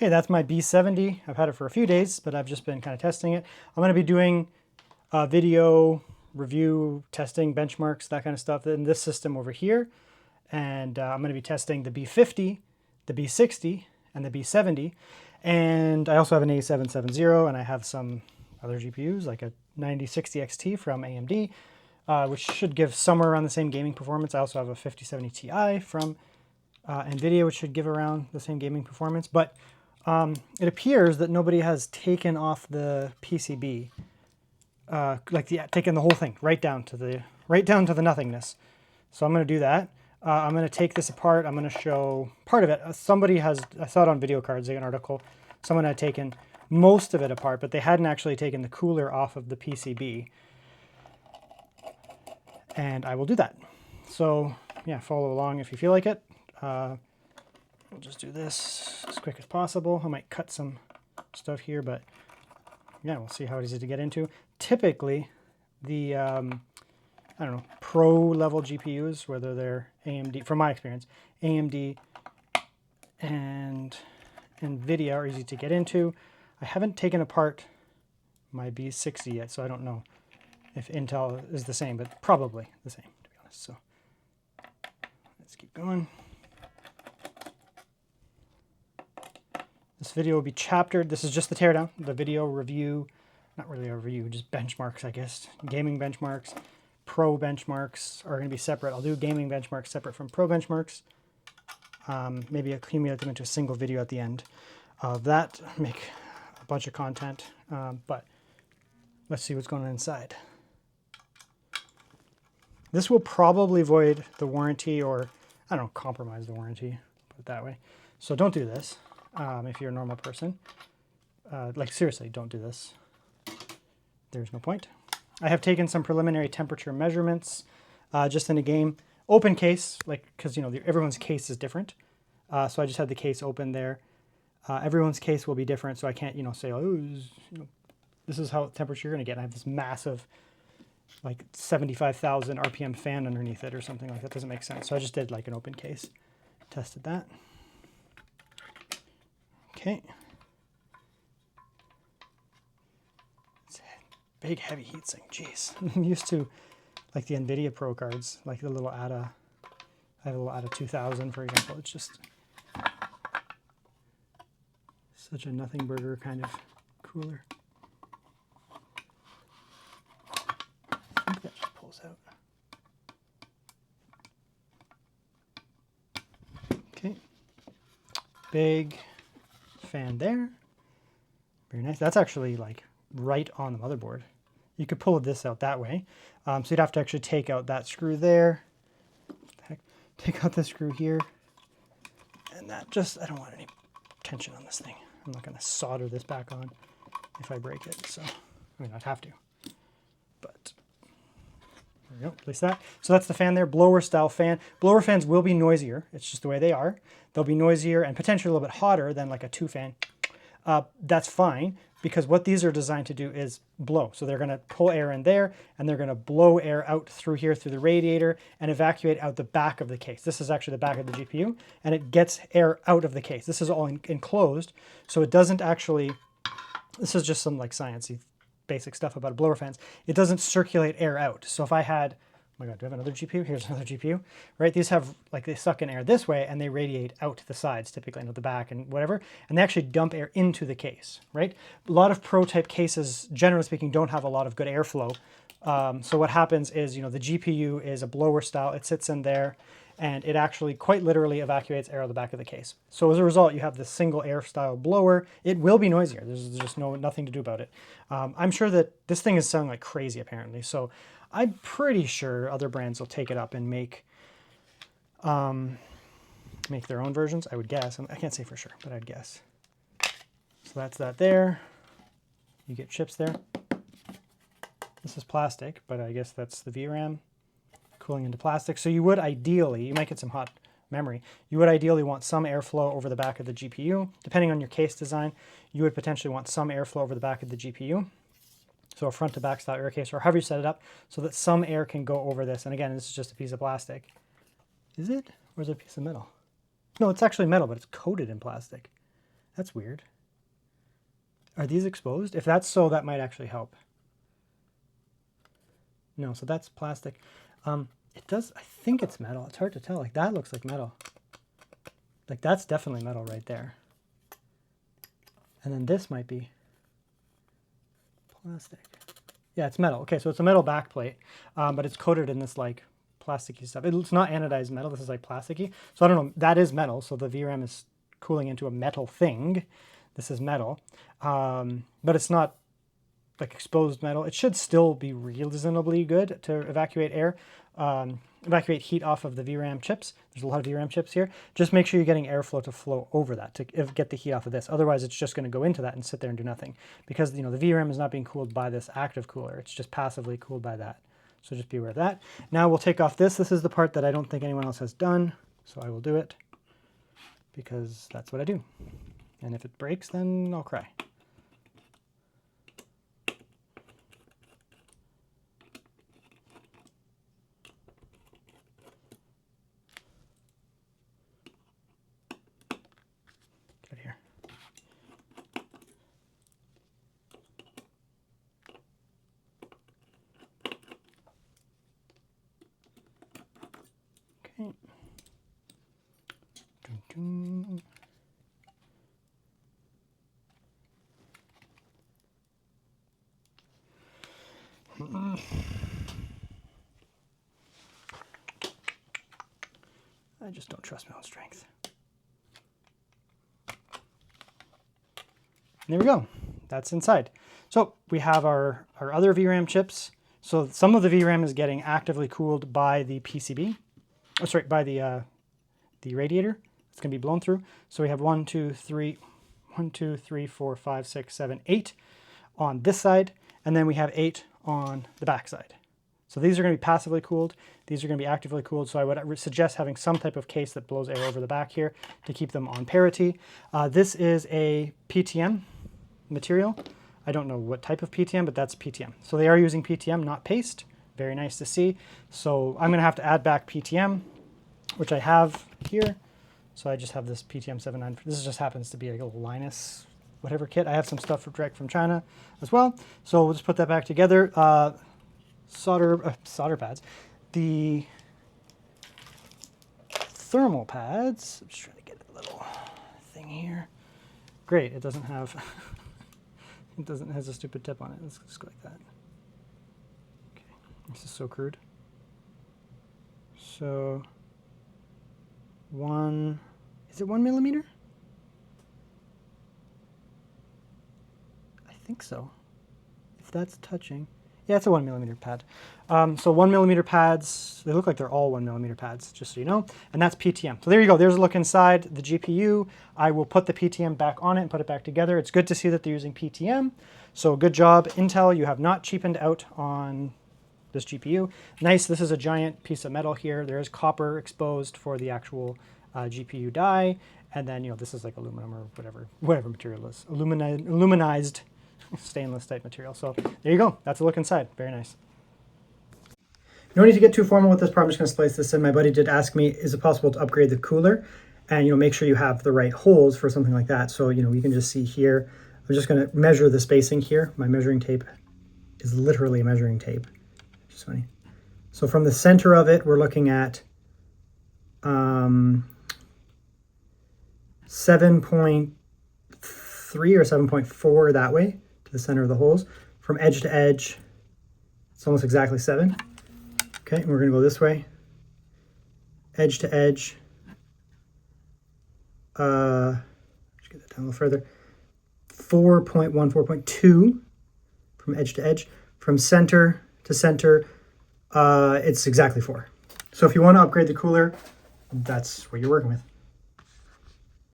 Okay, that's my B70. I've had it for a few days, but I've just been kind of testing it. I'm going to be doing video review, testing, benchmarks, that kind of stuff in this system over here. And I'm going to be testing the B50, the B60, and the B70. And I also have an A770, and I have some other GPUs, like a 9060 XT from AMD, which should give somewhere around the same gaming performance. I also have a 5070 Ti from NVIDIA, which should give around the same gaming performance. But it appears that nobody has taken off the PCB, taken the whole thing right down to the nothingness. So I'm going to do that. I'm going to take this apart. I'm going to show part of it. Somebody has, I saw it on Video Cards, an article. Someone had taken most of it apart, but they hadn't actually taken the cooler off of the PCB. And I will do that. So yeah, follow along if you feel like it. We'll just do this as quick as possible. I might cut some stuff here, but yeah, we'll see how easy to get into. Typically, the I don't know, pro level GPUs, whether they're AMD, from my experience, AMD and NVIDIA are easy to get into. I haven't taken apart my B60 yet, so I don't know if Intel is the same, but probably the same, to be honest. So let's keep going. This video will be chaptered. This is just the teardown, the video review, not really a review, just benchmarks, I guess. Gaming benchmarks, pro benchmarks are going to be separate. I'll do gaming benchmarks separate from pro benchmarks. Maybe accumulate them into a single video at the end of that, make a bunch of content, but let's see what's going on inside. This will probably void the warranty, or I don't know, compromise the warranty, put it that way. So don't do this. If you're a normal person, like seriously, don't do this. There's no point. I have taken some preliminary temperature measurements just in a game. Open case, like, because you know everyone's case is different. So I just had the case open there. Everyone's case will be different, so I can't say, oh, this is how temperature you're gonna get. I have this massive, like 75,000 RPM fan underneath it or something like that. Doesn't make sense. So I just did like an open case, tested that. Okay. It's a big, heavy heatsink. Jeez. I'm used to like the NVIDIA Pro cards, like the little ATA. I have a little ATA 2000, for example. It's just such a nothing burger kind of cooler. I think that just pulls out. Okay. Big fan there. Very nice. That's actually like right on the motherboard. You could pull this out that way. So you'd have to actually take out that screw there. Heck, take out the screw here. And that just, I don't want any tension on this thing. I'm not going to solder this back on if I break it. So, I mean, I'd have to. But there we go, place that. So that's the fan there, blower style fan. Blower fans will be noisier. It's just the way they are. They'll be noisier and potentially a little bit hotter than like a 2-fan. That's fine, because what these are designed to do is blow. So they're going to pull air in there, and they're going to blow air out through here, through the radiator, and evacuate out the back of the case. This is actually the back of the GPU, and it gets air out of the case. This is all enclosed, so it doesn't actually, this is just some like sciencey basic stuff about blower fans. It doesn't circulate air out. So if I had, oh my God, do I have another GPU? Here's another GPU, right? These have, like, they suck in air this way and they radiate out to the sides, typically into the back and whatever, and they actually dump air into the case, right? A lot of pro type cases, generally speaking, don't have a lot of good airflow. So what happens is, the GPU is a blower style. It sits in there and it actually quite literally evacuates air out of the back of the case. So as a result, you have this single air style blower. It will be noisier. There's just nothing to do about it. I'm sure that this thing is sounding like crazy apparently. So I'm pretty sure other brands will take it up and make their own versions, I would guess. I can't say for sure, but I'd guess. So that's that there. You get chips there. This is plastic, but I guess that's the VRAM cooling into plastic. So you would ideally, you might get some hot memory, you would ideally want some airflow over the back of the GPU. Depending on your case design, you would potentially want some airflow over the back of the GPU. So a front to back style air case, or however you set it up, so that some air can go over this. And again, this is just a piece of plastic. Is it? Or is it a piece of metal? No, it's actually metal, but it's coated in plastic. That's weird. Are these exposed? If that's so, that might actually help. No, so that's plastic. It does, I think it's metal. It's hard to tell. Like that looks like metal. Like that's definitely metal right there. And then this might be plastic. Yeah, it's metal. Okay, so it's a metal backplate, but it's coated in this like plasticky stuff. It's not anodized metal. This is like plasticky. So I don't know. That is metal. So the VRAM is cooling into a metal thing. This is metal, but it's not like exposed metal. It should still be reasonably good to evacuate air, evacuate heat off of the VRAM chips. There's a lot of VRAM chips here. Just make sure you're getting airflow to flow over that to get the heat off of this. Otherwise, it's just going to go into that and sit there and do nothing because the VRAM is not being cooled by this active cooler. It's just passively cooled by that. So just be aware of that. Now we'll take off this. This is the part that I don't think anyone else has done. So I will do it because that's what I do. And if it breaks, then I'll cry. Get here. Okay. Dun, dun. I just don't trust my own strength. And there we go. That's inside. So we have our other VRAM chips. So some of the VRAM is getting actively cooled by the PCB. Oh, sorry, by the radiator. It's going to be blown through. So we have 1, 2, 3, 4, 5, 6, 7, 8 on this side. And then we have 8 on the back side. So these are going to be passively cooled. These are going to be actively cooled. So I would suggest having some type of case that blows air over the back here to keep them on parity. This is a PTM material. I don't know what type of PTM, but that's PTM. So they are using PTM, not paste. Very nice to see. So I'm going to have to add back PTM, which I have here. So I just have this PTM 79. This just happens to be a little Linus whatever kit. I have some stuff direct from China as well. So we'll just put that back together. Solder pads. The thermal pads. I'm just trying to get a little thing here. Great. It doesn't have. It has a stupid tip on it. Let's just go like that. Okay. This is so crude. So is it 1 millimeter? I think so. If that's touching. Yeah, it's a 1 millimeter pad. So 1 millimeter pads, they look like they're all 1 millimeter pads, just so you know. And that's PTM. So there you go. There's a look inside the GPU. I will put the PTM back on it and put it back together. It's good to see that they're using PTM. So good job, Intel. You have not cheapened out on this GPU. Nice. This is a giant piece of metal here. There is copper exposed for the actual GPU die. And then, this is like aluminum or whatever material it is. Aluminized stainless type material. So there you go. That's a look inside. Very nice. No need to get too formal with this part. I'm just going to splice this in. My buddy did ask me, is it possible to upgrade the cooler? And, make sure you have the right holes for something like that. So, you can just see here, I'm just going to measure the spacing here. My measuring tape is literally a measuring tape. Just funny. So from the center of it, we're looking at 7.3 or 7.4 that way to the center of the holes. From edge to edge, it's almost exactly 7. Okay, and we're going to go this way. Edge to edge. Let's get that down a little further. 4.1, 4.2 from edge to edge. From center to center, it's exactly 4. So if you want to upgrade the cooler, that's what you're working with.